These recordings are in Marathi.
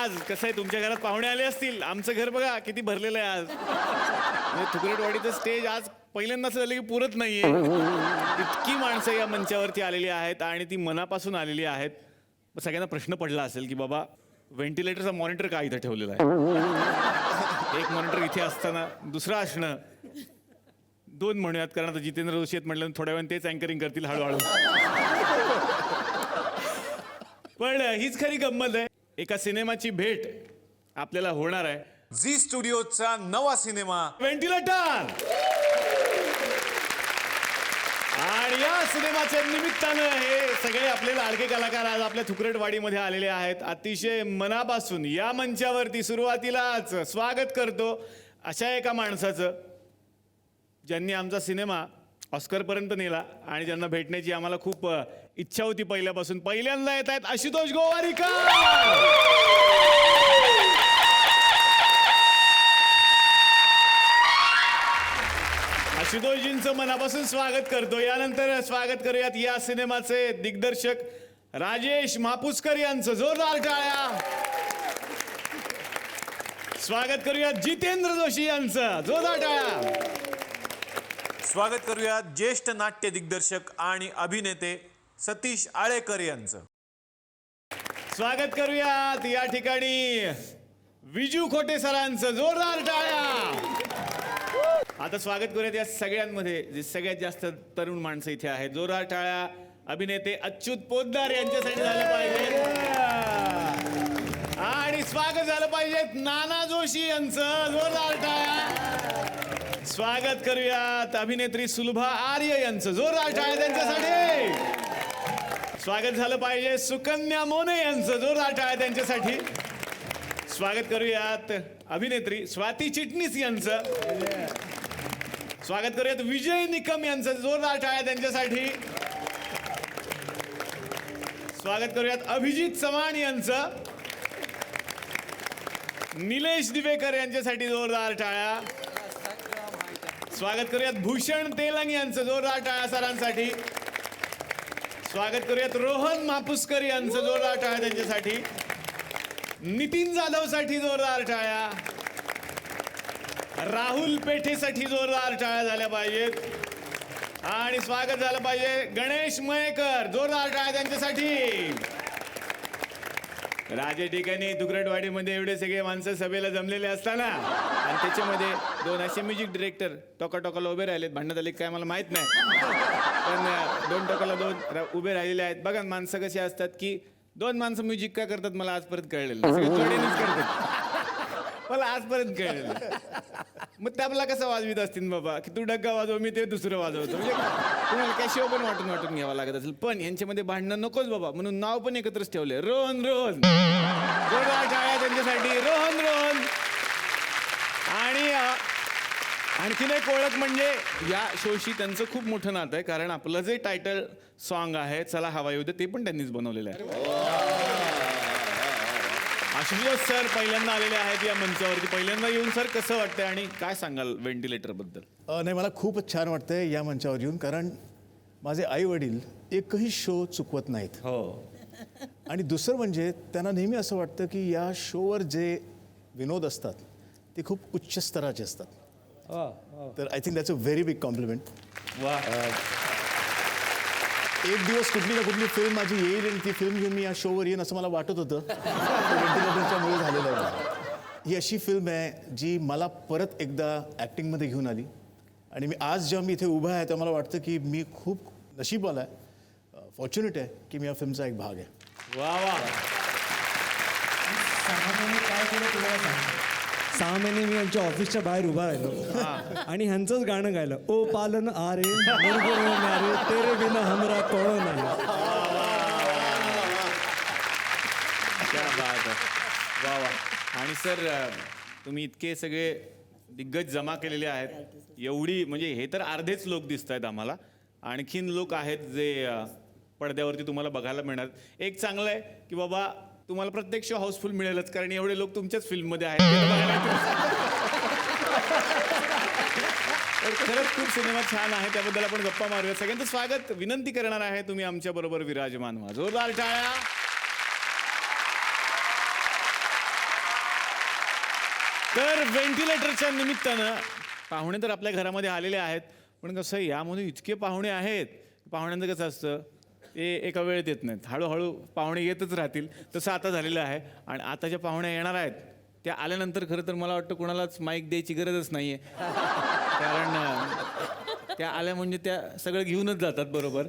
आज कसं आहे, तुमच्या घरात पाहुणे आले असतील. आमचं घर बघा किती भरलेलं आहे आज. म्हणजे थुकरटवाडीचं स्टेज आज पहिल्यांदा असं झालं की पुरत नाहीये. इतकी माणसं या मंचावरती आलेली आहेत आणि ती मनापासून आलेली आहेत. सगळ्यांना प्रश्न पडला असेल की बाबा व्हेंटिलेटरचा मॉनिटर का इथं ठेवलेला आहे. एक मॉनिटर इथे असताना दुसरा असणं. दोन म्हणूयात, कारण आता जितेंद्र जोशी आहेत म्हटलं थोड्या वेळाने तेच अँकरिंग करतील हळूहळू. पण हीच खरी गंमत आहे. एका सिनेमाची भेट आपल्याला होणार आहे. झी स्टुडिओचा नवा सिनेमा व्हेंटिलेटर. आणि या सिनेमाच्या निमित्तानं हे सगळे आपले लाडके कलाकार आज आपल्या थुकरटवाडीमध्ये आलेले आहेत. अतिशय मनापासून या मंचावरती सुरुवातीलाच स्वागत करतो अशा एका माणसाचं, ज्यांनी आमचा सिनेमा ऑस्करपर्यंत नेला आणि ज्यांना भेटण्याची आम्हाला खूप इच्छा होती पहिल्यापासून. पहिल्यांदा येत आहेत आशुतोष गोवारीकर. आशुतोषजींचं मनापासून स्वागत करतो. यानंतर स्वागत करूयात या सिनेमाचे दिग्दर्शक राजेश मापुसकर यांचं. जोरदार टाळ्या. स्वागत करूयात जितेंद्र जोशी यांचं. जोरदार टाळ्या. स्वागत करूया ज्येष्ठ नाट्य दिग्दर्शक आणि अभिनेते सतीश आळेकर यांचं. स्वागत करूयात या ठिकाणी विजू खोटे सरांचं. जोरदार टाळ्या. आता स्वागत करूयात या सगळ्यांमध्ये जे सगळ्यात जास्त तरुण माणसं इथे आहेत. जोरदार टाळ्या. अभिनेते अच्युत पोद्दार यांच्यासाठी झालं पाहिजे. आणि स्वागत झालं पाहिजे नाना जोशी यांचं. जोरदार टाळ्या. स्वागत करूयात अभिनेत्री सुलभा आर्य यांचं. जोरदार टाळ्या त्यांच्यासाठी. स्वागत झालं पाहिजे सुकन्या मोने यांचं. जोरदार टाळ्या त्यांच्यासाठी. स्वागत करूयात अभिनेत्री स्वाती चिटणीस यांचं. स्वागत करूयात विजय निकम यांचं. जोरदार टाळ्या त्यांच्यासाठी. स्वागत करूयात अभिजित चव्हाण यांचं. निलेश दिवेकर यांच्यासाठी जोरदार टाळ्या. स्वागत करूयात भूषण तेलंग यांचं. जोरदार टाळ्या सरांसाठी. स्वागत करूयात रोहन मापुसकर यांचं. जोरदार टाळ्या त्यांच्यासाठी. नितीन जाधव साठी जोरदार टाळ्या. राहुल पेठेसाठी जोरदार टाळ्या झाल्या पाहिजेत. आणि स्वागत झालं पाहिजे गणेश मयेकर. जोरदार टाळ्या त्यांच्यासाठी. राजे ठिकाणी थुकरटवाडीमध्ये एवढे सगळे माणसं सभेला जमलेले असताना आणि त्याच्यामध्ये दोन असे म्युझिक डिरेक्टर टोकाला उभे राहिलेत. भांडणात आले काय मला माहित नाही, पण दोन टोकाला दोन उभे राहिलेले आहेत. बघा माणसं कशी असतात की दोन माणसं म्युझिक काय करतात मला आजपर्यंत कळलेलं नाही. सगळे जोडीनेच करतात. मला आजपर्यंत कळलेलं. मग त्याला कसं वाजवीत असतील बाबा की तू डग्गा वाजव मी ते दुसरं वाजवतो. म्हणजे तुम्हाला कॅशिओ पण वाटून घ्यावं लागत असेल. पण यांच्यामध्ये भांडणं नकोच बाबा म्हणून नाव पण एकत्रच ठेवले. रोहन. जोरदार टाळ्या त्यांच्यासाठी. रोहन. आणि आणखीन एक ओळख म्हणजे या शोशी त्यांचं खूप मोठं नातं आहे, कारण आपलं जे टायटल सॉन्ग आहे चला हवा येऊ दे ते पण त्यांनीच बनवलेलं आहे. आशुतोष सर पहिल्यांदा आलेले आहेत या मंचावरती. पहिल्यांदा येऊन सर कसं वाटतंय आणि काय सांगाल व्हेंटिलेटर बद्दल? नाही, मला खूपच छान वाटतंय या मंचावर येऊन, कारण माझे आई वडील एकही शो चुकवत नाहीत. हो. आणि दुसरं म्हणजे त्यांना नेहमी असं वाटतं की या शोवर जे विनोद असतात ते खूप उच्च स्तराचे असतात. तर I think that's a very big compliment. वा. एक दिवस कुठली ना कुठली फिल्म माझी येईल आणि ती फिल्म घेऊन मी या शोवर येईन असं मला वाटत होतं. व्हेंटिलेटरच्यामुळे झालेलं आहे. ही अशी फिल्म आहे जी मला परत एकदा ॲक्टिंगमध्ये घेऊन आली आणि मी आज जेव्हा मी इथे उभा आहे तेव्हा मला वाटतं की मी खूप नशीबवाला आहे, फॉर्च्युनेट आहे की मी या फिल्मचा एक भाग आहे. वा. 6 महिने मी यांच्या ऑफिसच्या बाहेर उभा राहिलो आणि ह्यांचंच गाणं गायलं. ओ पालन आरे नारे तेरे बिना हमरा कोण नाही. क्या बात आहे. वा. आणि सर तुम्ही इतके सगळे दिग्गज जमा केलेले आहेत. एवढी म्हणजे हे तर अर्धेच लोक दिसत आहेत आम्हाला. आणखीन लोक आहेत जे पडद्यावरती तुम्हाला बघायला मिळणार. एक चांगलं आहे की बाबा तुम्हाला प्रत्येक शो हाऊसफुल मिळेलच, कारण एवढे लोक तुमच्याच फिल्ममध्ये आहेत. खरंच खूप सिनेमा छान आहे, त्याबद्दल आपण गप्पा मारूया. सगळ्यांचं स्वागत विनंती करणार आहे तुम्ही आमच्या बरोबर विराजमान व्हा. जोरदार टाळ्या. तर व्हेंटिलेटरच्या निमित्तानं पाहुणे तर आपल्या घरामध्ये आलेले आहेत, पण कसं यामध्ये इतके पाहुणे आहेत. पाहुण्यांचं कसं असतं, ते एका वेळेत येत नाहीत, हळूहळू पाहुणे येतच राहतील. तसं आता झालेलं आहे. आणि आता ज्या पाहुण्या येणार आहेत त्या आल्यानंतर खरं तर मला वाटतं कोणालाच माईक द्यायची गरजच नाही आहे. कारण त्या आल्या म्हणजे त्या सगळं घेऊनच जातात बरोबर.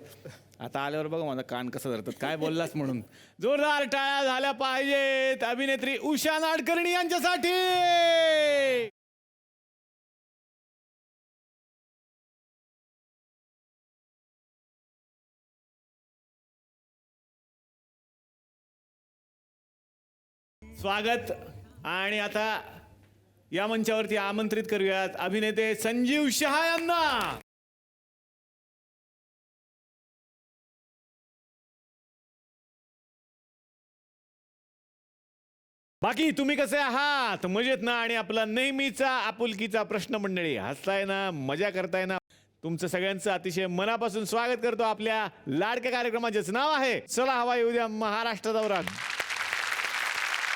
आता आल्यावर बघा माझा कान कसं धरतात, काय बोललास म्हणून. जोरदार टाळ्या झाल्या पाहिजेत अभिनेत्री उषा नाडकर्णी यांच्यासाठी. स्वागत. आणि आता या मंचावरती आमंत्रित करूयात अभिनेते संजीव शहा यांना. बाकी तुम्ही कसे आहात, मजेत ना? आणि आपला नेहमीचा आपुलकीचा प्रश्न मंडळी, हसताय ना, मजा करताय ना? तुमचं सगळ्यांचं अतिशय मनापासून स्वागत करतो आपल्या लाडक्या कार्यक्रमाचेच नाव आहे चला हवा येऊ द्या महाराष्ट्र दौरा.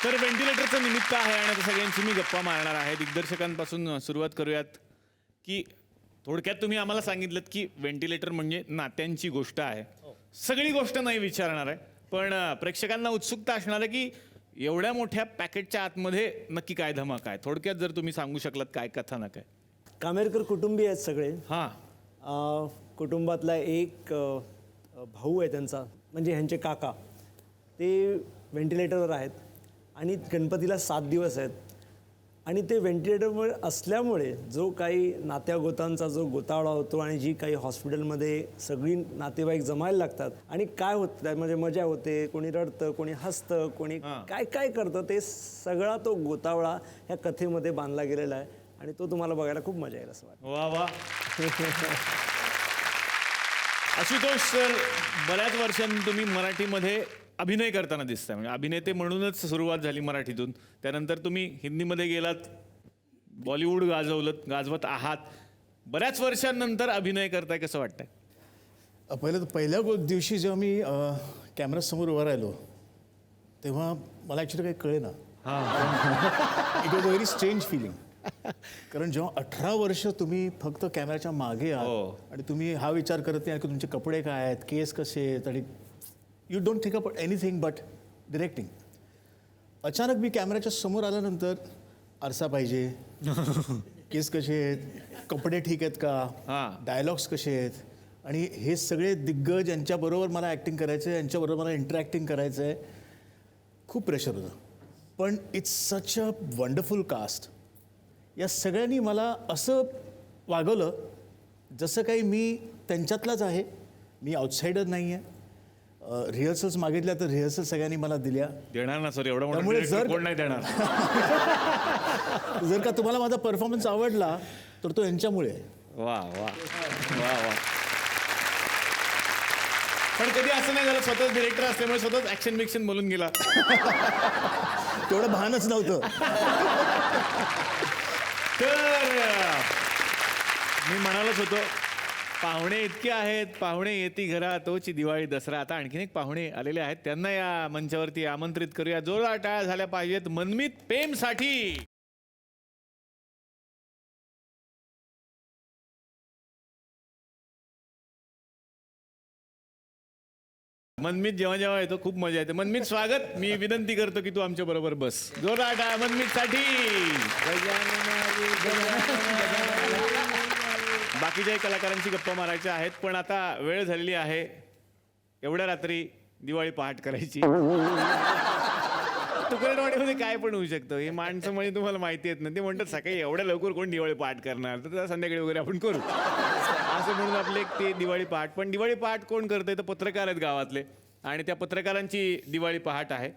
तर व्हेंटिलेटरचं निमित्त आहे आणि आता सगळ्यांची मी गप्पा मारणार आहे. दिग्दर्शकांपासून सुरुवात करूयात. की थोडक्यात तुम्ही आम्हाला सांगितलं की व्हेंटिलेटर म्हणजे नात्यांची गोष्ट आहे. सगळी गोष्ट नाही विचारणार आहे, पण प्रेक्षकांना उत्सुकता असणार आहे की एवढ्या मोठ्या पॅकेटच्या आतमध्ये नक्की काय धमाका आहे. थोडक्यात जर तुम्ही सांगू शकलात काय कथानक आहे. कामेरकर कुटुंबीय आहेत सगळे. हां, कुटुंबातला एक भाऊ आहे त्यांचा, म्हणजे ह्यांचे काका, ते व्हेंटिलेटरवर आहेत आणि गणपतीला 7 दिवस आहेत. आणि ते व्हेंटिलेटरवर असल्यामुळे जो काही नात्यागोतांचा जो गोतावळा होतो आणि जी काही हॉस्पिटलमध्ये सगळी नातेवाईक जमायला लागतात आणि काय होतं म्हणजे मजा होते, कोणी रडतं, कोणी हसतं, कोणी काय काय करतं, ते सगळा तो गोतावळा ह्या कथेमध्ये बांधला गेलेला आहे आणि तो तुम्हाला बघायला खूप मजा येईल असं वाटतं. वा वा. आशुतोष सर, बऱ्याच वर्षांनी तुम्ही मराठीमध्ये अभिनय करताना दिसताय. म्हणजे अभिनेते म्हणूनच सुरुवात झाली मराठीतून, त्यानंतर तुम्ही हिंदीमध्ये गेलात, बॉलिवूड गाजवत आहात. बऱ्याच वर्षांनंतर अभिनय करताय, कसं वाटतंय? पहिल्या दिवशी जेव्हा मी कॅमेरासमोर उभा राहिलो तेव्हा मला ॲक्च्युली काही कळे ना. It was a very strange feeling. कारण जेव्हा 18 वर्ष तुम्ही फक्त कॅमेराच्या मागे आहात आणि तुम्ही हा विचार करत नाही की तुमचे कपडे काय आहेत, केस कसे आहेत, आणि you don't think about anything but directing. अचानक मी कॅमेऱ्याच्या समोर आल्यानंतर आरसा पाहिजे, केस कसे आहेत, कपडे ठीक आहेत का, डायलॉग्स कसे आहेत, आणि हे सगळे दिग्गज यांच्याबरोबर मला ॲक्टिंग करायचं आहे, यांच्याबरोबर मला इंटरॅक्टिंग करायचं आहे. खूप प्रेशर होतं. पण it's such a wonderful cast. या सगळ्यांनी मला असं वागवलं जसं काही मी त्यांच्यातलाच आहे. मी आउटसाइडर नाही आहे. रिहर्सल्स मागितल्या तर रिहर्सल सगळ्यांनी मला दिल्या. देणार ना सर, एवढा त्यामुळे मोठा कोण नाही देणार. जर का तुम्हाला माझा परफॉर्मन्स आवडला तर तो यांच्यामुळे आहे. वा वा वा वा. पण कधी असं नाही झालं स्वतःच डिरेक्टर असल्यामुळे स्वतःच ऍक्शन बिक्शन बोलून गेला? तेवढं भानच नव्हतं. तर मी म्हणालच होतो, पाहुणे इतके आहेत, पाहुणे येती घरा तोची दिवाळी दसरा. आता आणखीन एक पाहुणे आलेले आहेत, त्यांना या मंचावरती आमंत्रित करूया. जोरदार टाळ्या झाल्या पाहिजेत मनमीत पेमसाठी. मनमीत जेव्हा जेव्हा येतो खूप मजा येते. मनमीत स्वागत. मी विनंती करतो की तू आमच्या बरोबर बस. जोरदार टाळ्या मनमीतसाठी. बाकीच्याही कलाकारांची गप्पा मारायच्या आहेत, पण आता वेळ झालेली आहे एवढ्या रात्री दिवाळी पहाट करायची. तुकडवाडीमध्ये काय पण होऊ शकतं. हे माणसं म्हणजे तुम्हाला माहिती आहेत ना, ते म्हणतात सकाळी एवढ्या लवकर कोण दिवाळी पहाट करणार, तर संध्याकाळी वगैरे आपण करू असं म्हणून आपले एक ते दिवाळी पहाट. पण दिवाळी पहाट कोण करतंय तर पत्रकार आहेत गावातले, आणि त्या पत्रकारांची दिवाळी पहाट आहे.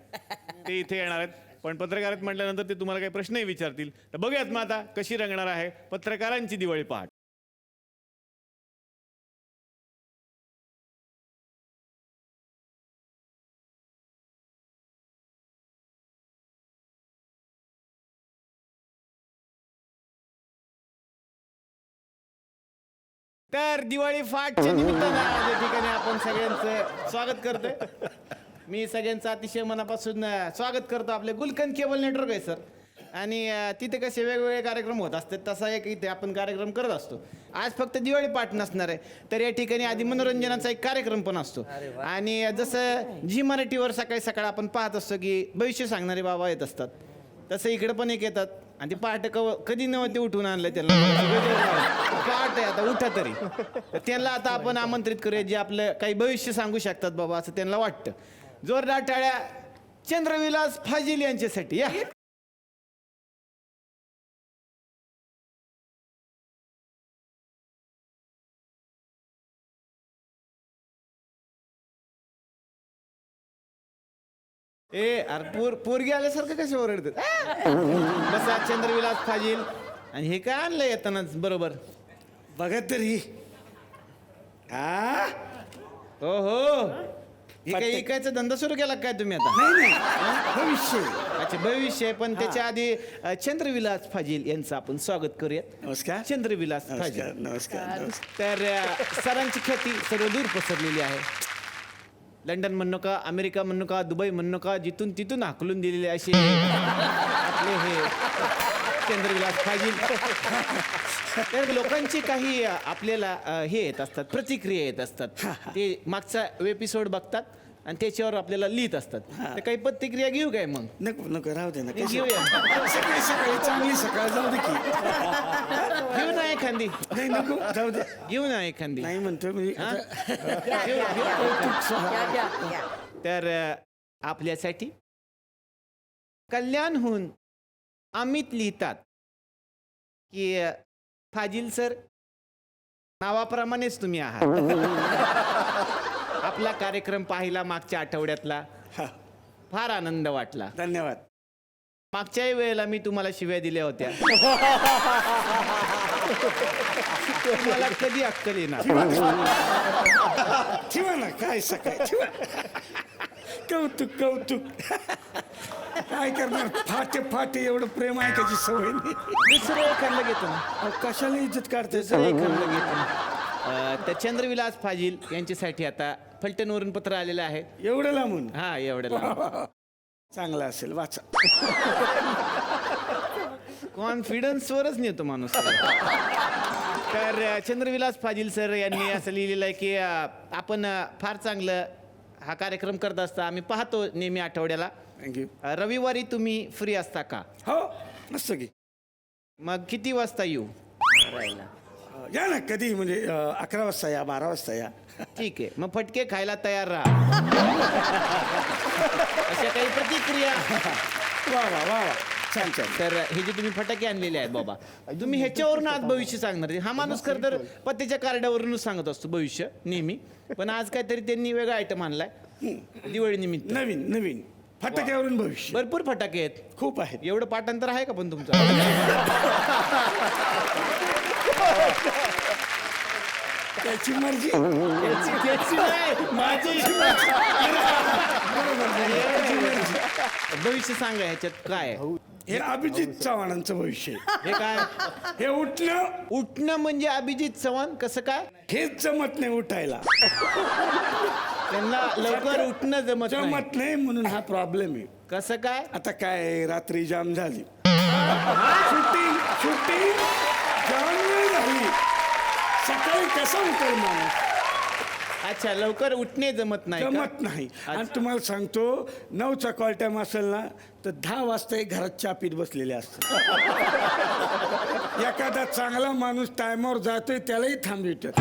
ते इथे येणार आहेत. पण पत्रकार आहेत म्हटल्यानंतर ते तुम्हाला काही प्रश्नही विचारतील. तर बघूयात मग आता कशी रंगणार आहे पत्रकारांची दिवाळी पहाट. तर दिवाळी फाटच्या निमित्तानं या ठिकाणी आपण सगळ्यांचं स्वागत करतोय. मी सगळ्यांचं अतिशय मनापासून स्वागत करतो. आपले गुलकंद केबल नेटवर्क आहे सर, आणि तिथे कसे वेगवेगळे कार्यक्रम होत असतात तसा एक इथे आपण कार्यक्रम करत असतो. आज फक्त दिवाळी पाठ नसणार आहे, तर या ठिकाणी आधी मनोरंजनाचा एक कार्यक्रम पण असतो. आणि जसं झी मराठीवर सकाळी सकाळ आपण पाहत असतो की भविष्य सांगणारे बाबा येत असतात, तसं इकडे पण एक येतात आणि ती पहाटे कधी नव्हते उठून आणलं त्यांना. पहाटे आता उठा तरी. तर त्यांना आता आपण आमंत्रित करूया जे आपलं काही भविष्य सांगू शकतात बाबा असं त्यांना वाटतं. जोरदार टाळ्या चंद्रविलास फाजील यांच्यासाठी या. अरे पोरगी आल्यासारखं कसे ओरडतात. बसा चंद्रविलास फाजील. आणि हे काय आणलं येतानाच बरोबर. बघा तरी हा हो हो, हे काय इकायचा धंदा सुरू केला काय तुम्ही आता? नाही भविष्य. अच्छा भविष्य. पण त्याच्या आधी चंद्रविलास फाजील यांचं आपण स्वागत करूयात. नमस्कार. चंद्रविलास फाजील. नमस्कार. तर सरांची ख्याती सर्व दूर पसरलेली आहे. लंडन म्हणू का, अमेरिका म्हणू का, दुबई म्हणू का, जिथून तिथून हाकलून दिलेले असे आपले हे चंद्रविलास फाजील. तर लोकांची काही आपल्याला हे येत असतात, प्रतिक्रिया येत असतात. ते मागचा एपिसोड बघतात आणि त्याच्यावर आपल्याला लिहित असतात. तर काही प्रतिक्रिया घेऊ काय मग? नको नको राहू दे ना. घेऊया. सकाळी सकाळी चांगली सकाळ जाऊ दे की. घेऊ ना एखादी. नाही नको जाऊ दे. घेऊ ना एखादी. नाही म्हणतोय म्हणजे हा? तर आपल्यासाठी कल्याणहून अमित लिहितात की फाजील सर नावाप्रमाणेच तुम्ही आहात. आपला कार्यक्रम पाहिला मागच्या आठवड्यातला, हा, फार आनंद वाटला. धन्यवाद. मागच्याही वेळेला मी तुम्हाला शिव्या दिल्या होत्या. तुम्हाला कधी अक्कल येणार? ठेवा ना काय सकाळ ठेवा. कौतुक कौतुक. काय करणार, फाटे फाटे एवढं प्रेम ऐकायची सवय नाही. दुसरं एखादं घेतो ना. अहो, कशाला इज्जत काढते. दुसरं एखादं घेतो ना. तर चंद्रविलास फाजील यांच्यासाठी आता फलटणवरून पत्र आलेलं आहे. एवढं लांबून हा एवढं लांब. चांगलं असेल वाचा. कॉन्फिडन्सवरच नेतो माणूस. तर चंद्रविलास फाजील सर यांनी असं लिहिलेलं आहे की आपण फार चांगलं हा कार्यक्रम करत असता. आम्ही पाहतो नेहमी आठवड्याला. थँक्यू. रविवारी तुम्ही फ्री असता का? हो मस्त की. मग किती वाजता येऊ? या ना कधी म्हणजे 11 वाजता या, 12 वाजता या. ठीक आहे, मग फटके खायला तयार राहा. अशा काही प्रतिक्रिया. वा वा वा वा छान छान. तर हे जे तुम्ही फटाके आणलेले आहेत बाबा, तुम्ही ह्याच्यावरून आज भविष्य सांगणार. हा माणूस खरं तर पत्त्याच्या कार्डावरूनच सांगत असतो भविष्य नेहमी, पण आज काहीतरी त्यांनी वेगळा आयटम आणलाय दिवाळी निमित्त. नवीन नवीन फटाक्यावरून भविष्य. भरपूर फटाके आहेत. खूप आहेत. एवढं पाठांतर आहे का पण तुमचं? त्याची मर्जी. त्याची नाही, माझी. भविष्य सांगा ह्याच्यात काय आहे? हे अभिजित चव्हाणांचं भविष्य आहे. हे काय? हे उठणं म्हणजे अभिजित चव्हाण कसं काय? हेच जमत नाही उठायला. त्यांना लवकर उठणं जमत नाही. जमत नाही म्हणून हा प्रॉब्लेम आहे. कसं काय? आता काय रात्री जाम झाली, शूटिंग शूटिंग जाम झाली, सकाळी कसा उठेल माणूस? अच्छा, लवकर उठणे जमत नाही का? जमत नाही. आणि तुम्हाला सांगतो 9चा कॉल टाइम असेल ना तर 10 वाजता एक घरात चहा पीत बसलेले असतात. एखादा चांगला माणूस टायमावर जातोय त्यालाही थांबवितात.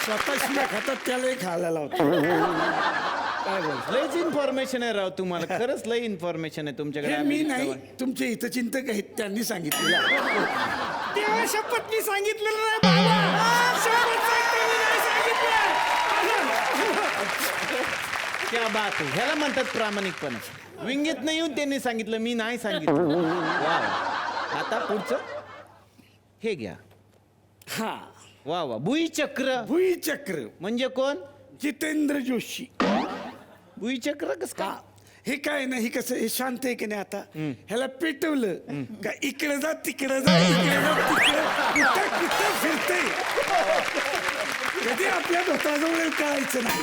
स्वतः शिव्या खातात त्यालाही खायला लावतो. काय बोल. लयच इन्फॉर्मेशन आहे राव तुम्हाला. खरंच लय इन्फॉर्मेशन आहे तुमच्याकडे. हे मी अभिजित नाही, चव्हाण. तुमचे हितचिंतक आहेत त्यांनी सांगितलेलं. देवा शपथ मी सांगितलेलं नाही बाबा. शपथ सांगतो मी नाही सांगितलं. क्या बात आहे. ह्याला म्हणतात प्रामाणिकपणा. विंगेत नाही येऊन त्यांनी सांगितलं, मी नाही सांगितलं. वा वा. आता पुढचं हे घ्या. हा वा वा. भुईचक्र भुईचक्र म्हणजे कोण? जितेंद्र जोशी. भुईचक्र कस का? हे काय नाही, कसं हे शांत आहे की नाही. आता ह्याला पेटवलं का इकडे जा तिकडे जा, इकडे जा तिकडे, कुठं कुठं फिरते. कधी आपल्या धोत्राजवळ कळायचं नाही.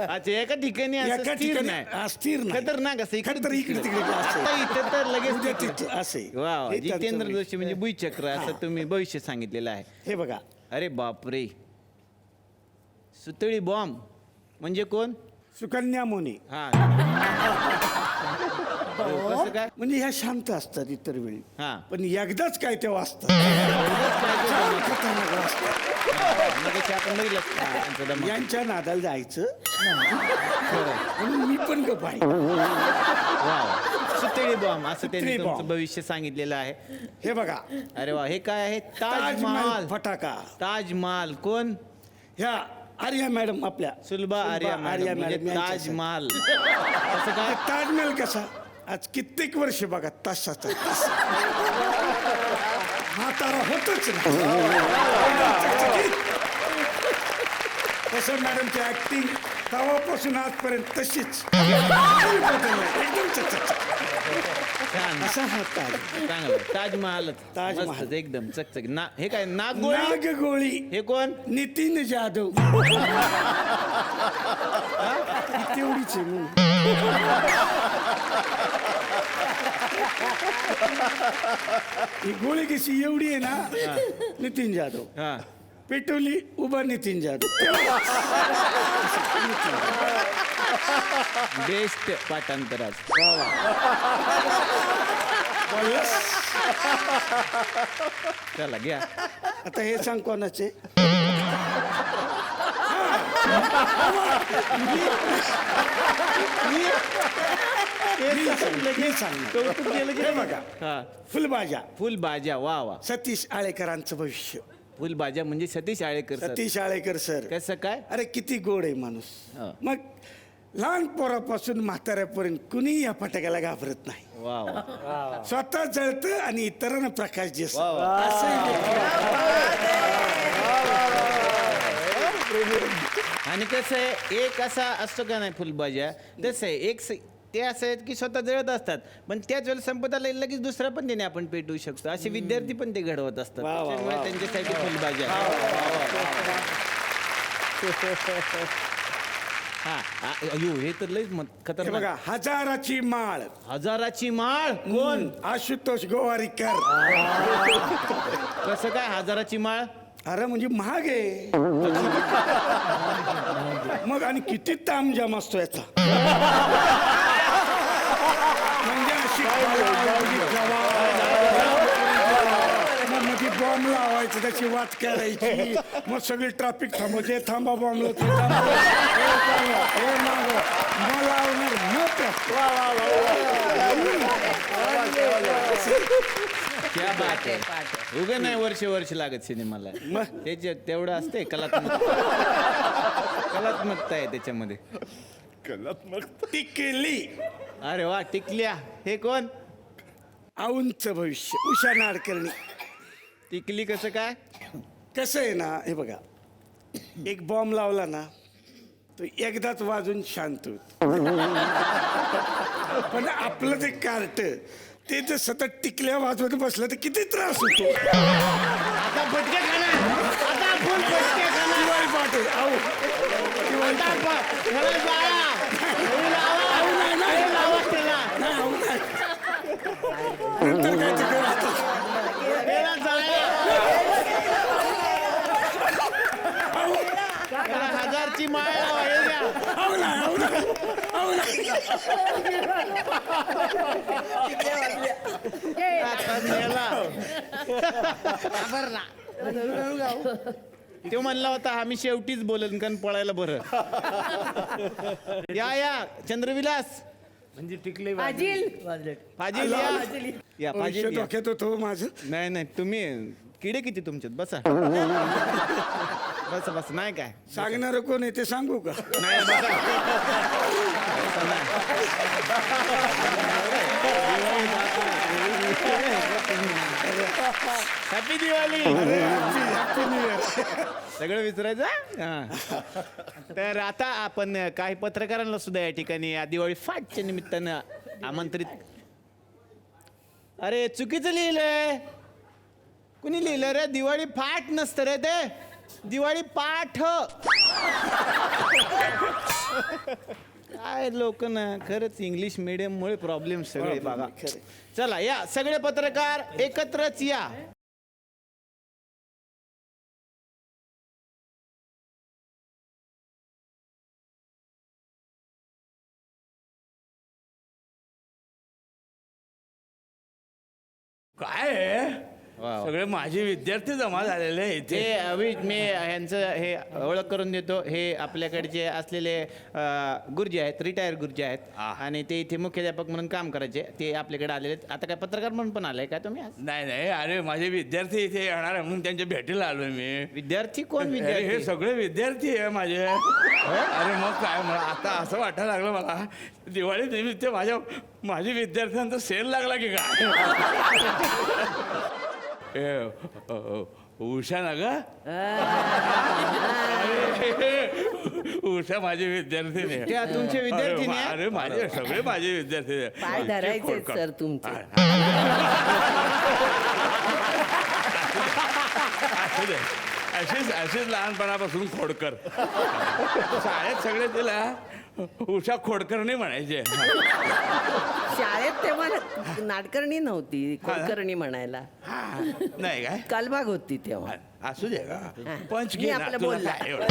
अच्छा एका ठिकाणी असं एका स्थिर ठिकाणी नाही. अस्थिर नाही. खतरनाक असं खतर इकडे तिकडे आता इथं तर लगेच उद्या तिकडे. तिथं असे वा वा. हे त्यांचं जितेंद्र वैशिष्ट्य. जोशी म्हणजे भुईचक्र असं तुम्ही भविष्य सांगितलेलं आहे. हे बघा अरे बापरे, सुतळी बॉम्ब म्हणजे कोण? सुकन्या मोने हा कसं काय? म्हणजे ह्या शांत असतात इतर वेळी हा. पण एकदाच काय ते वाचतात. खतरनाक वाचतात. मगाशी आपण बघितलं त्यांचा दमा. यांच्या नादाला जायचं खरं. म्हणून मी पण गप आहे. वा. सुतळी बॉम्ब असं त्यांनी सुतळी तुमचं बॉम्ब. भविष्य सांगितलेलं आहे. हे बघा अरे वा, हे काय आहे? ताजमहल ताजमहाल. फटाका ताजमहाल कोण? ह्या आर्या मॅडम आपल्या सुलभा आर्या मॅडम म्हणजे यांच्यासाठी. ताजमहाल. असं काय? ताजमहल कसा आज कित्येक वर्ष बघा तसाच म्हातारा होतच नाही. तसं मॅडमची ऍक्टिंग तेव्हापासून आजपर्यंत तशीच एकदम चकचक. छान. असा हा ताज चांगलं. ताजमहालच. ताजमहाल. मस्तच, एकदम चकचक. ना हे काय? नागगोळी. नागगोळी हे कोण? नितीन जाधव तेवढीच आहे म्हणून. ही गोळी कशी एवढी आहे ना नितीन जाधव हा. पेटवली उभा नितीन जाधव. बेस्ट पाठांतरात. बोललास? चला घ्या. आता हे सांग कोणाचे मी सांगणार. कौतुक केलं की हे बघा हा. फुलबाजा फुलभाज्या. वा वा. सतीश आळेकरांचं भविष्य. फुलभाज्या म्हणजे सतीश आळेकर सर. सतीश आळेकर सर कसं काय? अरे किती गोड आहे माणूस. हा. मग लहान पोरापासून म्हाताऱ्यापर्यंत कुणी या फटाक्याला घाबरत नाही. वा वा. स्वतः जळतं आणि इतरांना प्रकाश देत. आणि कसं आहे, एक असा असतो का नाही फुलभाज्या, तसं आहे एक ते असं आहेत की स्वतः जळत असतात पण त्याच वेळेला संपत आला लगेच दुसरा पण त्याने आपण पेटवू शकतो. असे विद्यार्थी पण ते घडवत असतात. वा, वा, त्याच्यामुळे वा. त्यांच्यासाठी फुलभाज्या. हा. अयो हे तर लईच हे खतरनाक. बघा हजाराची माळ हजाराची माळ कोण? आशुतोष गोवारीकर. कसं काय हजाराची माळ? अरे म्हणजे महाग आहे. मग आणि किती तामजाम असतो याचा. म्हणजे अशी मग मध्ये बॉम्ब लावायचं त्याची वाट करायची मग सगळी ट्रॅफिक थांबवते. थांबा बॉम्ब लावते हे माग मग लावणार मग क्या बात आहे. उगा नाही वर्ष लागत सिनेमाला. मग? त्याच्या तेवढं असते कलात्मक. कलात्मकता आहे त्याच्यामध्ये. टिकली अरे वा. टिकल्या. हे कोण? औंचं भविष्य उषा नाडकर्णी. टिकली कसं काय? कसं आहे ना हे बघा एक बॉम्ब लावला ना तो एकदाच वाजून शांत होत पण आपलं ते कार्ट ते जर सतत टिकल्या वाजवत बसलं तर किती त्रास होतो. आता फटके खाणार. आता फुल फटके खाणार. दिवाळी पाटील आहो दिवाळी आता पाटील. ह्याला जाळा. हे लावा. आहो, नाही, नाही. हे लावा त्याला. नाही, आहो, नाही. नंतर काय ते करतात. त्याला जाळा. त्याला हजारची माळ लावा. हे घ्या. आहो, नाही, आहो, नाही. आहो, नाही. आता मेला. तो म्हणला होता आम्ही शेवटीच बोलन कारण पळायला बरं. या चंद्रविलास म्हणजे टिकले फाजील. फाजील या. या भविष्य फाजील या. डोक्यात होतो माझं. नाही नाही तुम्ही किडे किती तुमच्यात बसा. बसा बस. नाही काय सांगणार कोण आहे ते सांगू का. नाही बसा. बसा, नाही. हॅपी दिवाळी. अरे हॅपी न्यू इयर. सगळं विचारायचं. हा. तर आता आपण काही पत्रकारांना सुद्धा या ठिकाणी या दिवाळी फाटच्या निमित्तानं आमंत्रित. अरे चुकीचं लिहिलंय. कुणी लिहिलं रे? दिवाळी फाट नसतं रे ते. दिवाळी पाठ. काय लोक ना खरंच इंग्लिश मीडियम मुळे प्रॉब्लेम सगळे बघा. चला या सगळे पत्रकार एकत्रच या. काय आहे? सगळे माझे विद्यार्थी जमा झालेले आहेत ते इथे. अभि मी ह्यांचं हे ओळख करून देतो. हे आपल्याकडचे असलेले गुरुजी आहेत, रिटायर गुरुजी आहेत. आणि ते इथे मुख्याध्यापक म्हणून काम करायचे. ते आपल्याकडे आलेले आहेत. आता काय पत्रकार म्हणून पण आलाय का तुम्ही आज? नाही नाही, अरे माझे विद्यार्थी इथे येणार आहे म्हणून त्यांच्या भेटीला आलोय मी. विद्यार्थी कोण अरे, हे विद्यार्थी? सगळे विद्यार्थी आहे माझे. अरे मग काय, मला आता असं वाटायला लागलं मला दिवाळी निमित्त माझ्या विद्यार्थ्यांचा सेल लागला की काय. उषा ना ग, उषा माझे विद्यार्थी नाही. त्या तुमचे विद्यार्थी नाही? अरे माझे सगळे माझे विद्यार्थी आहे. पाय धरायचे सर तुमचे. असू दे. अशीच लहानपणापासून खोडकर. शाळेत सगळे तिला उषा खोडकरणी म्हणायचे. शाळेत तेव्हा नाटकर्णी नव्हती, खोडकर्णी म्हणायला. नाही काय, कालबाग होती तेव्हा. असू दे का, पंच मी घे ना, आपलं तुला बोलला. काय एवढं.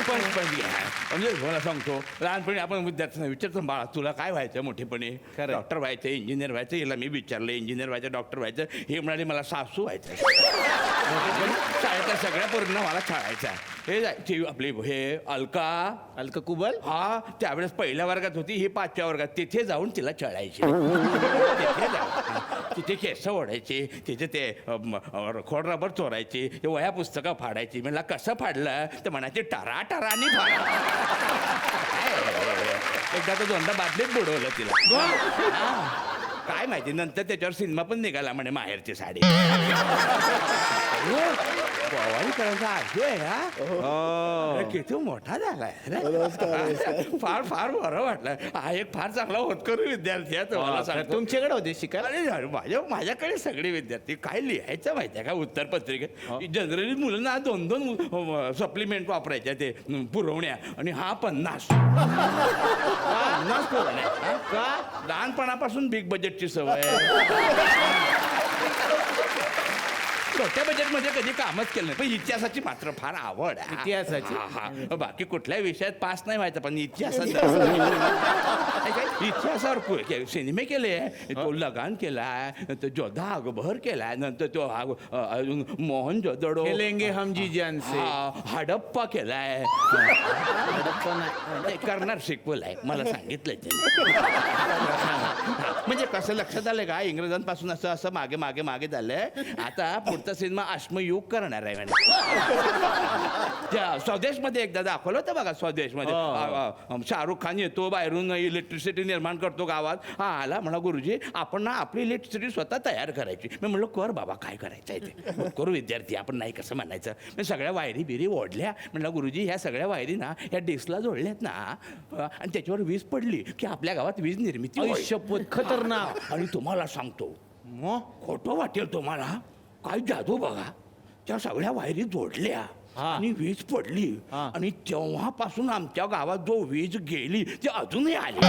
पंच घे. म्हणजे मला सांगतो, लहानपणी आपण विद्यार्थ्यांना विचारतो, बाळा तुला काय व्हायचं मोठेपणी? डॉक्टर व्हायचं, इंजिनियर व्हायचं. हिला मी विचारलं इंजिनियर व्हायचं, डॉक्टर व्हायचं. हे म्हणाले मला सासू व्हायचं. शाळेतल्या सगळ्या पोरींना मला छळायचा. हे जायची आपली हे अलका कुबल. हा त्यावेळेस पहिल्या वर्गात होती, ही 5व्या वर्गात. तिथे जाऊन तिला चढायची. तिथे जाऊन तिथे केस ओढायचे, तिथे ते खोड रबर चोरायची, ते वह्या पुस्तकं फाडायची. म्हणला कसं फाडलं तर म्हणायचे टरा टरानी फाड. एकदा तर दोनदा बादलीत बुडवलं तिला. हा. काय माहिती, नंतर त्याच्यावर सिनेमा पण निघाला म्हणे माहेरची साडी. पवारीकरांचा आजू आहे हा. अरे, किती मोठा झालाय रे. फार फार बरं वाटलं. हा एक फार चांगला होतकरू विद्यार्थी आहे तुम्हाला सांगतो. तुमच्याकडे होते शिकायला? अरे माझ्याकडे सगळे विद्यार्थी. काय लिहायचं माहिती आहे का उत्तर पत्रिकेत? जनरली मुलांना 2-2 सप्लिमेंट वापरायच्या ते पुरवण्या, आणि हा 50 पुरवण्या. का? लहानपणापासून बिग बजेटची सवय. छोट्या बजेटमध्ये कधी कामच केलं नाही, पण इतिहासाची मात्र फार आवड आहे. इतिहासाची? हा. बाकी कुठल्याही विषयात पास नाही व्हायचं, पण इतिहासात इतिहासावर सिनेमे केले. तो लगान केलाय, तो जोधा अकबर केलाय, नंतर तो अजून मोहन जोदडो खेलेंगे हम जी जान से. हडप्पा केलाय. करणार सिक्वल आहे, मला सांगितलं म्हणजे कसं लक्षात आलंय का, इंग्रजांपासून असं असं मागे मागे मागे झालंय. आता पुढचा सिनेमा अश्मयुग करणार आहे म्हणे. त्या स्वदेशमध्ये एकदा दाखवलं होतं बघा, स्वदेशमध्ये शाहरुख खान येतो बाहेरून, इलेक्ट्रिसिटी निर्माण करतो गावात. हा आला, म्हणा गुरुजी आपण ना आपली इलेक्ट्रिसिटी स्वतः तयार करायची. मी म्हणलं कर बाबा, काय करायचं आहे ते करू विद्यार्थी, आपण नाही कसं म्हणायचं. मी सगळ्या वायरी बिरी ओढल्या. म्हणलं गुरुजी ह्या सगळ्या वायरी ना ह्या डिस्कला जोडल्यात ना, आणि त्याच्यावर वीज पडली की आपल्या गावात वीज निर्मिती होईल. शपथ, खतरनाक. आणि तुम्हाला सांगतो, मग खोटं वाटेल तुम्हाला, काय जादू बघा, त्या सगळ्या वायरी जोडल्या आणि वीज पडली, आणि तेव्हापासून आमच्या गावात जो वीज गेली ती अजूनही आली.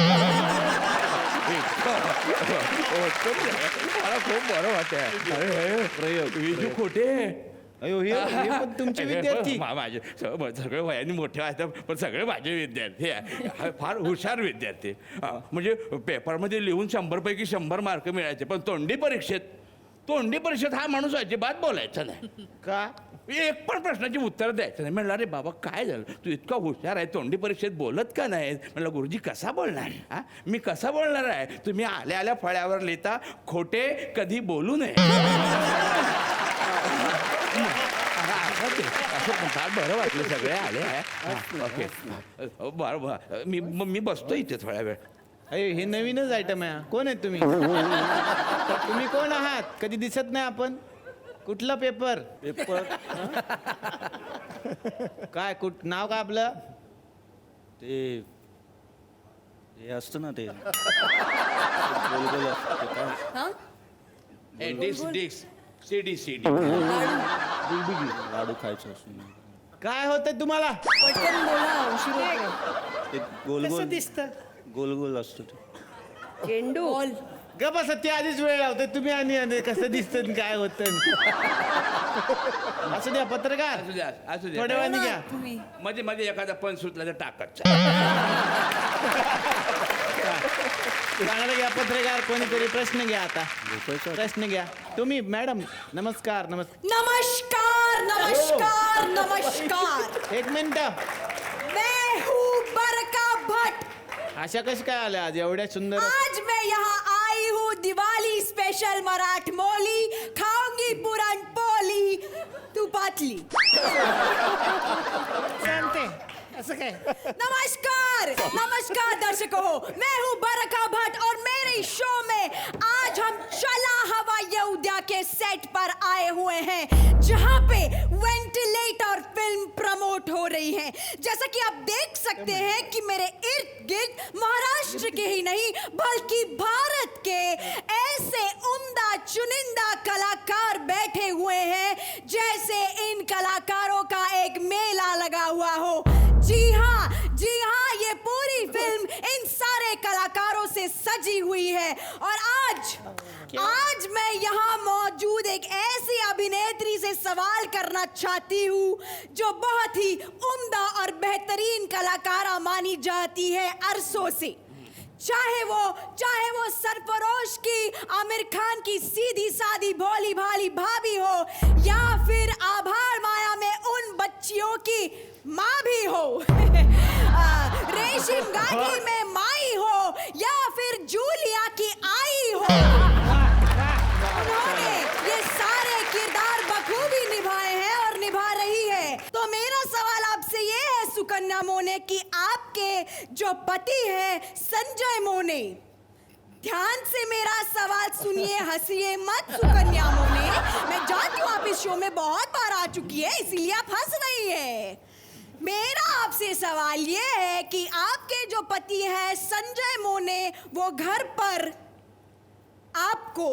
मला खूप बरं वाटत. वीज खोटे. अयो हे पण तुमचे विद्यार्थी? माझे सगळे वयाने मोठे आहेत, पण सगळे माझे विद्यार्थी आहे. फार हुशार विद्यार्थी. म्हणजे पेपरमध्ये लिहून 100 पैकी 100 मार्क मिळायचे, पण तोंडी परीक्षेत हा माणूस अजिबात बोलायचा नाही. का? एक पण प्रश्नाची उत्तर द्यायचं नाही. म्हणलं अरे बाबा काय झालं, तू इतका हुशार आहे, तोंडी परीक्षेत बोलत का नाही? म्हणलं गुरुजी कसा बोलणार? हा, मी कसा बोलणार आहे? तुम्ही आल्या आल्या फळ्यावर लिहिता खोटे कधी बोलू नये. असं फार बरं वाटलं, सगळे आले आहे. ओके बरं, मी बसतो इथे थोड्या वेळ. अरे हे नवीनच आयटम आहे. कोण आहे तुम्ही? तुम्ही कोण आहात? कधी दिसत नाही आपण. कुठला पेपर? काय नाव काय आपलं? ते असतं ना ते डिस्क सीडी लाडू खायचं असून काय होतंय तुम्हाला पटकन बोला उशीर होतोय. ते गोल गोल गोल गोल असतो ते चेंडू ग बस ते आधीच वेळ लावतोय तुम्ही आणि कसं दिसतं आणि काय होतं असं द्या पत्रकार असू द्या असू थोड्या द्या वेळाने घ्या मध्ये मध्ये एखादा पण सुटला तर टाकत चांगलं घ्या पत्रकार कोणीतरी प्रश्न घ्या आता प्रश्न घ्या तुम्ही मॅडम नमस्कार नमस्कार नमस्कार नमस्कार एक मिनिट मैं हूँ बरका भट्ट। अशा कशी काय आल्या आज एवढ्या सुंदर आज मैं यहाँ आई हूँ दिवाली स्पेशल मराठ मोली खाऊंगी पुरण पोली तुपातली। नमस्कार नमस्कार दर्शकों, मैं हूँ बरका भट्ट और मेरे शो में आज हम चला हवा यहूदिया के सेट पर आए हुए हैं जहाँ पे वेंटिलेटर फिल्म प्रमोट हो रही है। जैसा कि आप देख सकते हैं कि मेरे इर्द गिर्द महाराष्ट्र के ही नहीं बल्कि भारत के ऐसे उम्दा चुनिंदा कलाकार बैठे हुए हैं जैसे इन कलाकारों का एक मेला लगा हुआ हो। जी हाँ ये पूरी फिल्म इन सारे कलाकारों से सजी हुई है और आज मैं यहाँ मौजूद एक ऐसी अभिनेत्री से सवाल करना चाहती हूँ जो बहुत ही उम्दा और बेहतरीन कलाकारा मानी जाती है अरसों से। चाहे वो सरफरोश की आमिर खान की सीधी सादी भोली भाली भाभी हो या फिर आभार माया में उन बच्चियों की माँ भी हो रेशम गागी में माई हो या फिर जूलिया की आई हो, उन्होंने ये सारे किरदार बखूबी निभाए हैं और निभा रही है। तो मेरा सवाल आपसे ये है सुकन्या मोने कि आपके जो पति है संजय मोने, ध्यान से मेरा सवाल सुनिए, हंसिए मत सुकन्या मोने, मैं जानती हूँ आप इस शो में बहुत बार आ चुकी है इसीलिए आप हंस रही है। मेरा आपसे सवाल ये है कि आपके जो पति हैं संजय मोने वो घर पर आपको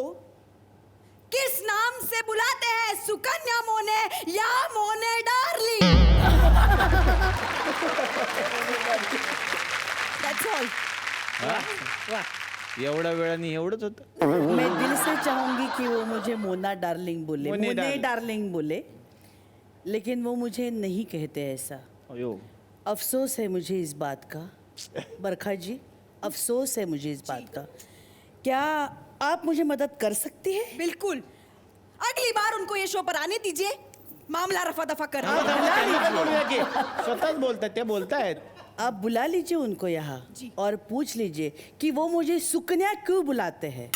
किस नाम से बुलाते हैं, सुकन्या मोने या मोने डार्लिंग? That's all. एवढ्या वेळाने एवढंच होतं मैं दिल से चाहूंगी कि वो मुझे मोना डार्लिंग बोले, मोने मोने डार्लिंग बोले, लेकिन वो मुझे नहीं कहते ऐसा। अयो अफसोस है मुझे इस बात का बरखा जी, अफसोस है मुझे इस बात का। क्या आप मुझे मदद कर सकती हैं? बिल्कुल, अगली बार उनको ये शो पर आने दीजिए, मामला रफा दफा कर। स्वतःच बोलतात ते बोलतायत आप बुला लीजिए उनको यहाँ और पूछ लीजिए कि वो मुझे सुकन्या क्यों बुलाते हैं।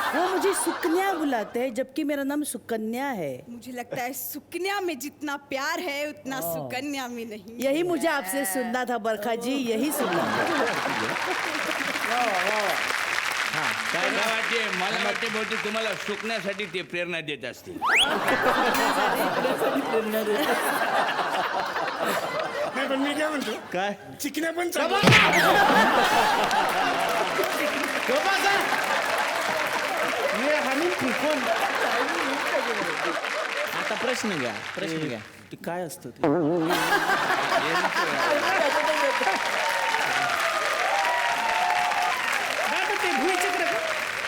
वो मुझे सुकन्या बुलाते हैं जबकि मेरा नाम सुकन्या है। मुझे लगता है सुकन्या में जितना प्यार है उतना सुकन्या में नहीं। यही मुझे आपसे सुनना था बरखा जी, यही सुनना मला वाटते बहुतेक तुम्हाला सुकण्यासाठी ते प्रेरणा देत असतील। नाही पण मी काय म्हणतो काय चिकण्या पण चालू आता प्रश्न घ्या ते काय असतं ते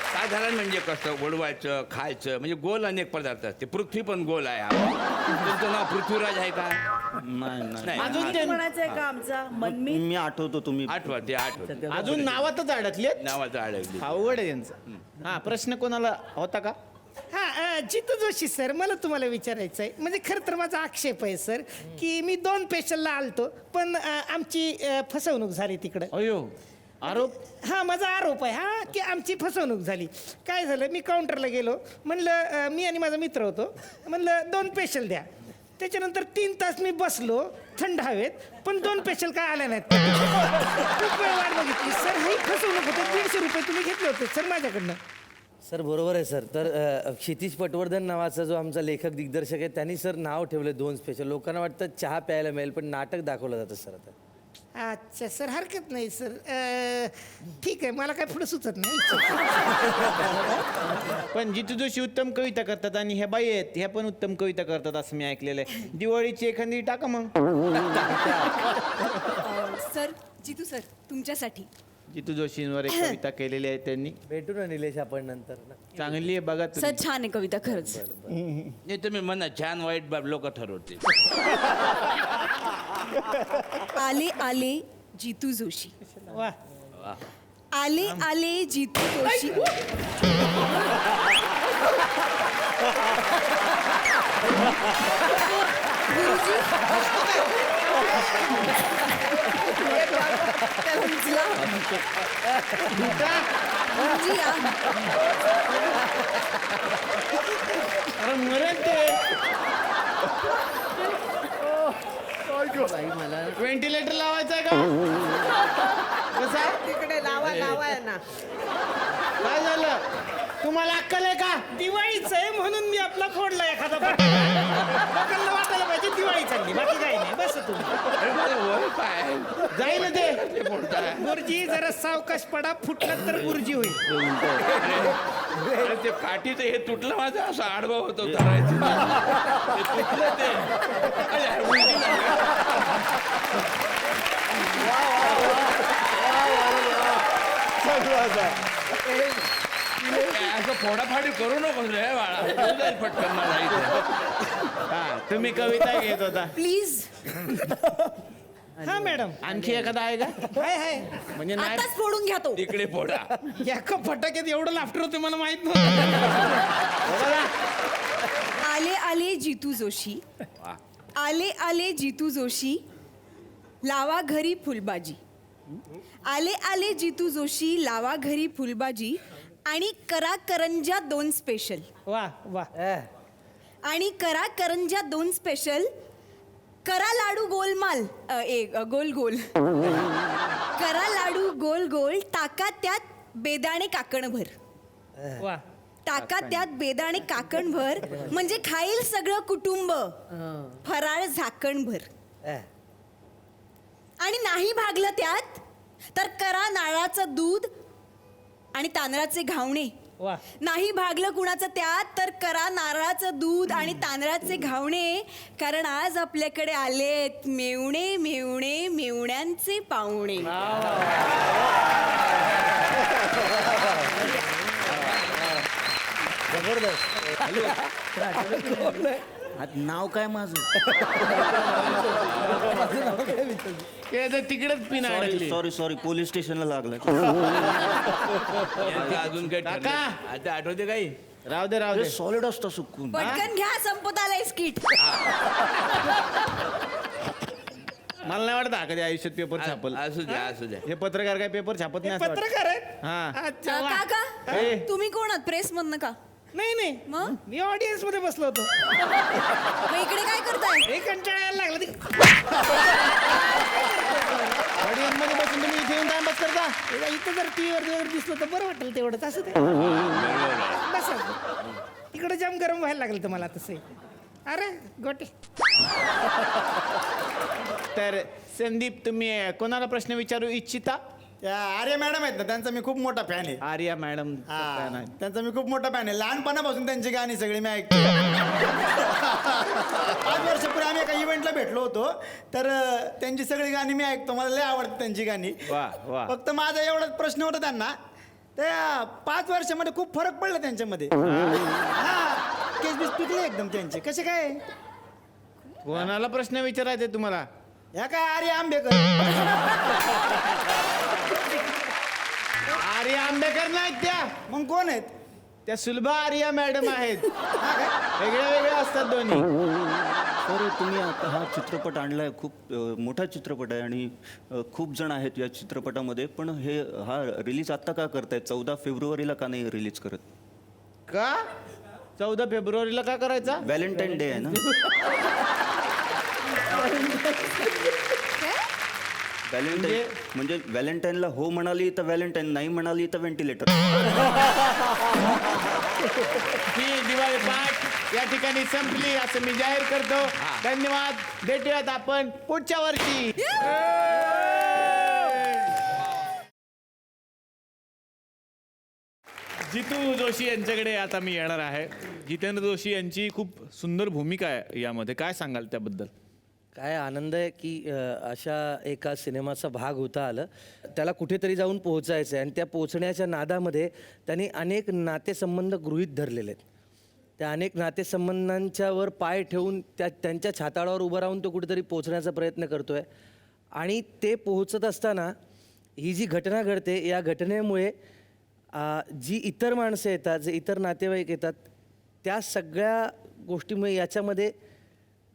साधारण म्हणजे कसं वडवायचं खायचं म्हणजे गोल अनेक पदार्थ असते। पृथ्वी पण गोल आहे। तुमचं नाव पृथ्वीराज आहे का? नाही नाही अजून ते म्हणायचं आहे का आमचा मनमी? मी आठवतो तुम्ही आठवा ते आठवत अजून नावातच अडकलेत नावाचं अडकली। अवघड आहे यांचं हा प्रश्न कोणाला होता का हा जितू जोशी सर, मला तुम्हाला विचारायचं आहे, म्हणजे खरं तर माझा आक्षेप आहे सर की मी 2 पेशलला आलतो पण आमची फसवणूक झाली तिकडं। अयो आरोप हा माझा आरोप आहे हा की आमची फसवणूक झाली। काय झालं, मी काउंटरला गेलो, म्हणलं मी आणि माझा मित्र होतो, म्हणलं 2 पेशल द्या। त्याच्यानंतर 3 तास मी बसलो थंड हवेत, पण 2 पेशल काय आल्या नाहीत। खूप वेळ वाट बघितली सर, ही फसवणूक होते। 150 रुपये तुम्ही घेतले होते सर माझ्याकडनं। सर बरोबर आहे सर। तर क्षितिज पटवर्धन नावाचा जो आमचा लेखक दिग्दर्शक आहे त्यांनी सर नाव ठेवलं 2 स्पेशल। लोकांना वाटतं चहा प्यायला मिळेल पण नाटक दाखवलं जातं सर आता। अच्छा सर हरकत नाही सर ठीक आहे मला काय पुढे सुचत नाही पण जितू जोशी उत्तम कविता करतात आणि ह्या बाई आहेत ह्या पण उत्तम कविता करतात असं मी ऐकलेलं आहे. दिवाळीची एखादी टाका मग. सर जितू सर तुमच्यासाठी. जितू जोशींवर एक कविता केलेली आहे त्यांनी. भेटू ना निलेश आपण नंतर ना. चांगली आहे बघा सर तुम्ही. छान आहे कविता खरंच. नाही तुम्ही म्हणा छान वाईट लोक ठरवतील. आले आले जितू जोशी. वा आले आले जितू जोशी. गुरुजी त्याला उचला. गुरुजी या. अरे मरण ते व्हेंटिलेटर लावायचं आहे का कसा तिकडे लावा ना. काय झालं तुम्हाला अक्कल आहे का? दिवाळीच आहे म्हणून मी आपला फोडला एखादा लोकांना वाटायला पाहिजे दिवाळी चालली बाकी काही नाही बस तुम्ही जाईल ना ते. गुरुजी जरा सावकाश पडा फुटला तर गुरुजी होईल. अरे ते काठीचं हे तुटलं माझं असं आडवा होतं धरायचं. ते तुटलं ते. अरे, उलटी झाली. असं फोडाफाडी करू नको रे बाळा. होऊन जाईल पटकन मला इथे. हा तुम्ही कविता घेत होता. प्लीज. हा मॅडम आणखी एखादा आहे का? हाय हाय म्हणजे नाही आताच फोडून घ्या तो. तिकडे फोडा. एका फटाक्यात एवढं लाफ्टर होते मला माहित नव्हतं. आले आले जितू जोशी. आले आले जितू जोशी लावा घरी फुलबाजी. आले आले जितू जोशी लावा घरी फुलबाजी आणि करा करंज्या 2 स्पेशल. वा वा आणि करा करंज्या 2 स्पेशल. करा लाडू गोलमाल गोल गोल. करा लाडू गोल गोल. टाका त्यात बेदाणे काकणभर. वा टाका त्यात बेदाणे काकणभर म्हणजे खाईल सगळं कुटुंब. फराळ झाकणभर. आणि नाही भागलं त्यात तर करा नारळाचं दूध आणि तांदळाचे घावणे. वा नाही भागलं कुणाचं त्यात तर करा नारळाचं दूध आणि तांदळाचे घावणे. कारण आज आपल्याकडे आलेत मेवणे मेवणे मेवण्यांचे पाहुणे. नाव काय माझं? तिकडेच पिन अडकली. सॉरी पोलीस स्टेशनला लागलं. यांचं अजून काही ठरलं? काका! आता आठवते काही? राहू दे राहू दे. सॉलिड असतं सुकून. पटकन घ्या संपत आलंय स्किट. मला नाही वाटत हा कधी आयुष्यात पेपर छापल. असू द्या असू द्या. हे पत्रकार काय पेपर छापत नाही असं वाटतं. पत्रकार आहेत हा अच्छा वा. काका ए. तुम्ही कोण आहात प्रेस मधनं का? नाही नाही मग मी ऑडियन्स मध्ये बसलो होतो. मग इकडे काय करताय? हे कंटाळा यायला लागला ती ऑडियन्स मध्ये बसून तुम्ही इथे येऊन टाइमपास करता. इथं जर टीव्ही वर दिसलं तर बरं वाटेल तेवढंच असं ते बस तिकडे जाम गरम व्हायला लागलं तर मला तसं. अरे गोटे तर संदीप तुम्ही कोणाला प्रश्न विचारू इच्छिता? आर्या मॅडम आहेत ना त्यांचा मी खूप मोठा फॅन आहे. आर्या मॅडम त्यांचा मी खूप मोठा फॅन आहे. लहानपणापासून त्यांची गाणी सगळी मी ऐकतो. 5 वर्षापूर्वी आम्ही एका इव्हेंटला भेटलो होतो तर त्यांची सगळी गाणी मी ऐकतो. मला लय आवडतात त्यांची गाणी. वा वा. फक्त माझा एवढाच प्रश्न होता त्यांना त्या 5 वर्षामध्ये खूप फरक पडला त्यांच्यामध्ये. केस बीस पिकले एकदम त्यांचे. कसे काय? कोणाला प्रश्न विचारायचे तुम्हाला? ह्या काय आर्या आंबेकर. आर्या आंबेकर नाहीत त्या. मग कोण आहेत? त्या सुलभा आर्या मॅडम आहेत. वेगळ्या वेगळ्या असतात दोन्ही. सर तुम्ही आता हा चित्रपट आणलाय खूप मोठा चित्रपट आहे आणि खूप जण आहेत या चित्रपटामध्ये. पण हा रिलीज आत्ता का करतायत? 14 फेब्रुवारीला का नाही रिलीज करत? का 14 फेब्रुवारीला का करायचा? व्हॅलेंटाईन डे आहे ना. व्हॅलेंटाईन म्हणजे व्हॅलेंटाईनला हो म्हणाली तर व्हॅलेंटाईन, नाही म्हणाली तर व्हेंटिलेटर. ही दिवाळी पाठ या ठिकाणी संपली असं मी जाहीर करतो. धन्यवाद. भेटूयात आपण पुढच्या वर्षी. जितू जोशी यांच्याकडे आता मी येणार आहे. जितेंद्र जोशी यांची खूप सुंदर भूमिका आहे यामध्ये, काय सांगाल त्याबद्दल? काय आनंद आहे की अशा एका सिनेमाचा भाग होता आलं. त्याला कुठेतरी जाऊन पोहोचायचं आहे आणि त्या पोहोचण्याच्या नादामध्ये त्यांनी अनेक नातेसंबंध गृहीत धरलेले आहेत. त्या अनेक नातेसंबंधांच्या वर पाय ठेवून त्यांच्या छाताडावर उभं राहून तो कुठेतरी पोहोचण्याचा प्रयत्न करतो आहे. आणि ते पोहोचत असताना ही जी घटना घडते, या घटनेमुळे जी इतर माणसं येतात, जे इतर नातेवाईक येतात, त्या सगळ्या गोष्टीमुळे याच्यामध्ये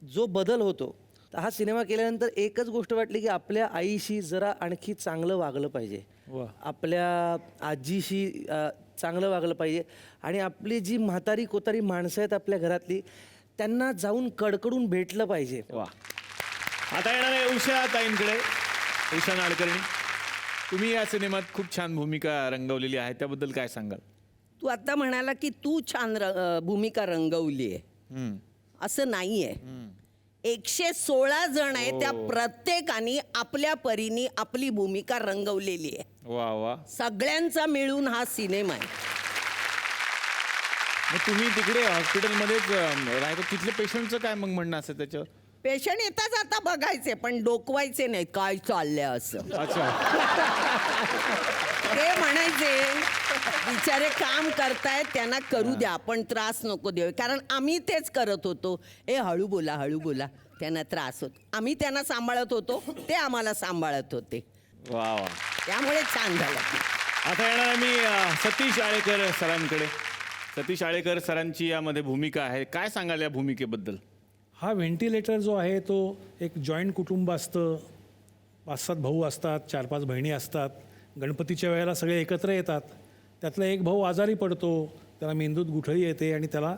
जो बदल होतो. तर हा सिनेमा केल्यानंतर एकच गोष्ट वाटली की आपल्या आईशी जरा आणखी चांगलं वागलं पाहिजे, आपल्या आजीशी चांगलं वागलं पाहिजे आणि आपली जी म्हातारी कोतारी माणसं आहेत आपल्या घरातली, त्यांना जाऊन कडकडून भेटलं पाहिजे. वा. आता येणार आहे उषा ताईंकडे. उषा नाडकर्णी, तुम्ही या सिनेमात खूप छान भूमिका रंगवलेली आहे, त्याबद्दल काय सांगाल? तू आता म्हणाला की तू छान भूमिका रंगवली आहे, असं नाहीये. 116 जण आहे, त्या प्रत्येकाने आपल्या परीने आपली भूमिका रंगवलेली आहे. वा वा. सगळ्यांचा मिळून हा सिनेमा आहे. मग तुम्ही तिकडे हॉस्पिटलमध्येच राहतो, तिथले पेशंटचं काय मग म्हणणं असं त्याच्यावर? पेशंट येतात आता बघायचे, पण डोकवायचे नाही काय चाललंय असं. अच्छा. ते म्हणायचे बिचारे काम करतायत, त्यांना करू द्या, पण त्रास नको देऊ. कारण आम्ही तेच करत होतो. हळू बोला हळू बोला, त्यांना त्रास होत. आम्ही त्यांना सांभाळत होतो, ते आम्हाला सांभाळत होते. वा वा. त्यामुळे छान झालं. आता येणार आहे मी सतीश आळेकर सरांकडे. सतीश आळेकर सरांची यामध्ये भूमिका आहे, काय सांगाल या भूमिकेबद्दल? हा व्हेंटिलेटर जो आहे तो एक जॉईंट कुटुंब असतं. 5-7 भाऊ असतात, 4-5 बहिणी असतात. गणपतीच्या वेळेला सगळे एकत्र येतात. त्यातला एक भाऊ आजारी पडतो, त्याला मेंदूत गुठळी येते आणि त्याला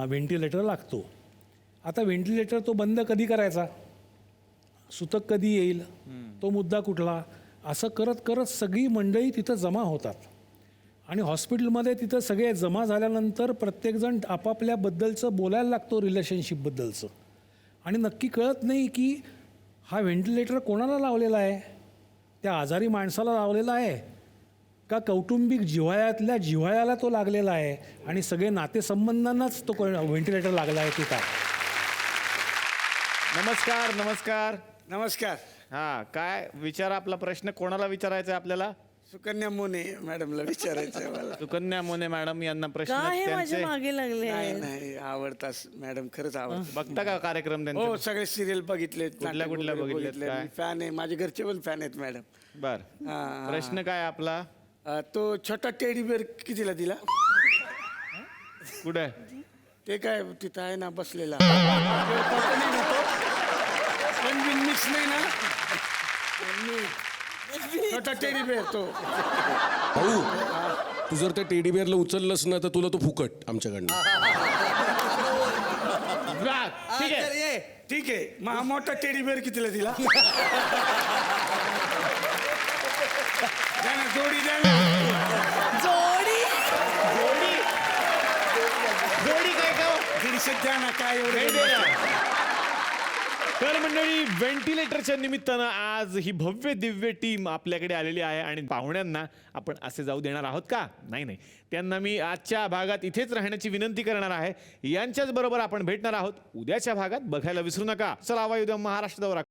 व्हेंटिलेटर लागतो. आता व्हेंटिलेटर तो बंद कधी करायचा, सुतक कधी येईल, तो मुद्दा कुठला, असं करत करत सगळी मंडळी तिथं जमा होतात. आणि हॉस्पिटलमध्ये तिथं सगळे जमा झाल्यानंतर प्रत्येकजण आपापल्याबद्दलचं बोलायला लागतो, रिलेशनशिपबद्दलचं. आणि नक्की कळत नाही की हा व्हेंटिलेटर कोणाला लावलेला आहे, त्या आजारी माणसाला लावलेला आहे का कौटुंबिक जिव्हाळ्यातल्या जिव्हाळ्याला तो लागलेला आहे आणि सगळे नातेसंबंधांनाच तो व्हेंटिलेटर लागला आहे की काय? नमस्कार. नमस्कार. नमस्कार. हा, काय विचार आपला प्रश्न, कोणाला विचारायचा आहे आपल्याला? सुकन्या मोने मॅडमला विचारायचं आहे मला. सुकन्या मोने मॅडम यांना प्रश्न काय माझ्या त्यांचे मागे लागले नाही नाही, आवडतात मॅडम, खरंच आवडतात. बघता का कार्यक्रम त्यांचे? हो, सगळे सिरियल बघितलेत. कुठल्या कुठल्या बघितलेत? काय? फॅन आहे, माझे घरचे पण फॅन आहेत मॅडम. बर. हा. प्रश्न काय आपला? तो छोटा टेडी बेअर कितीला दिला? कुठे? ते काय तिथं आहे ना बसलेला. मिक्स नाही ना, छोटा टेडी बेअर तो. भाऊ, तू जर त्या टेडी बेअरला उचललंस ना तर तुला तो फुकट आमच्याकडनं. ठीक आहे. ठीक आहे, मग हा मोठा टेडी बेअर कितीला दिला? द्या ना, जोडी द्या ना. जोडी काय का? दीडशे द्या ना, काय एवढं. तर मंडळी, व्हेंटिलेटरच्या निमित्तानं आज ही भव्य दिव्य टीम आपल्याकडे आलेली आहे आणि पाहुण्यांना आपण असे जाऊ देणार आहोत का? नाही नाही, त्यांना मी आजच्या भागात इथेच राहण्याची विनंती करणार आहे. यांच्याच बरोबर आपण भेटणार आहोत उद्याच्या भागात. बघायला विसरू नका. चला, वायुद्या महाराष्ट्र दौरा.